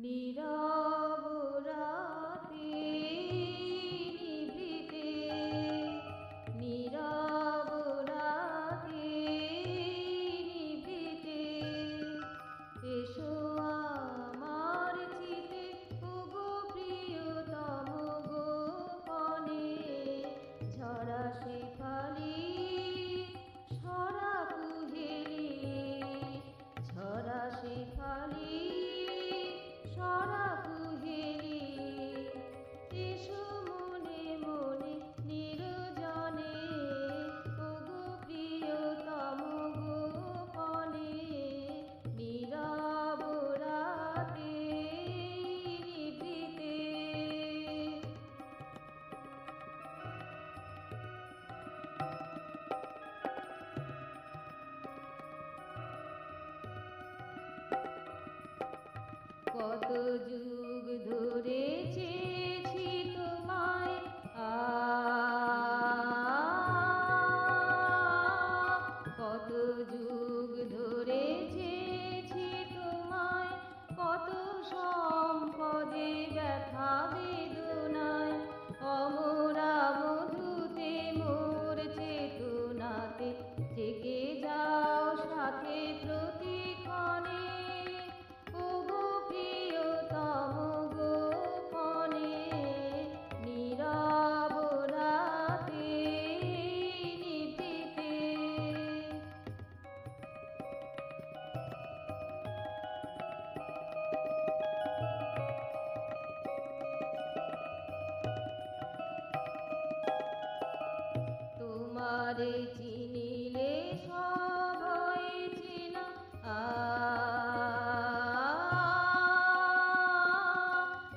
নীরব রাতে নিভৃতে, নীরব রাতে নিভৃতে, এসো আমার চিতে ওগো প্রিয়তম গোপনে, ঝরা শেফালি সরা কুহেলি, ঝরা শেফালি সরা কুহেলি, এসো মনে মনে নির্জনে, ওগো প্রিয়তম গোপনে, নীরব রাতে নিভৃতে। কত যুগ ধরে চেয়েছি তোমায়, কত যুগ ধরে চেয়েছি তোমায়, কত সম্পদে ব্যথা বেদনায়, অমরা মধুতে মোর চেতনাতে থেকে যাও সাথে প্রতিক্ষণে, ওগো প্রিয়তম গোপনে, নীরব রাতে নিভৃতে। তোমারে চিনিলে সব হয় চেনা,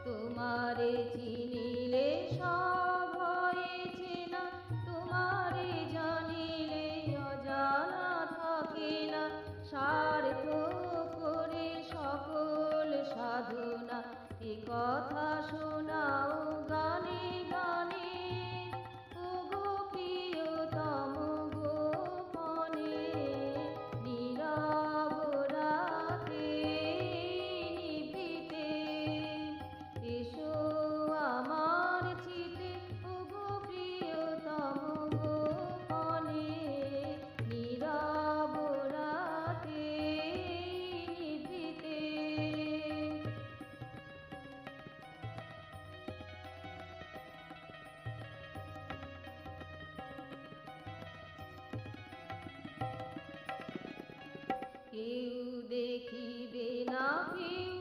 তোমারে চিনিলে সব হয় চেনা, তোমারে জানিলে অজানা থাকে না, স্বার্থ করে সকল সাধনা, এ কথা শোনাও গানে গানে, ওগো প্রিয়তম গোপনে, নীরব রাতে নিভৃতে, এসো আমার চিতে ওগো প্রিয়তম গোপনে, নীরব রাতে নিভৃতে। কেউ দেখিবে না, কেউ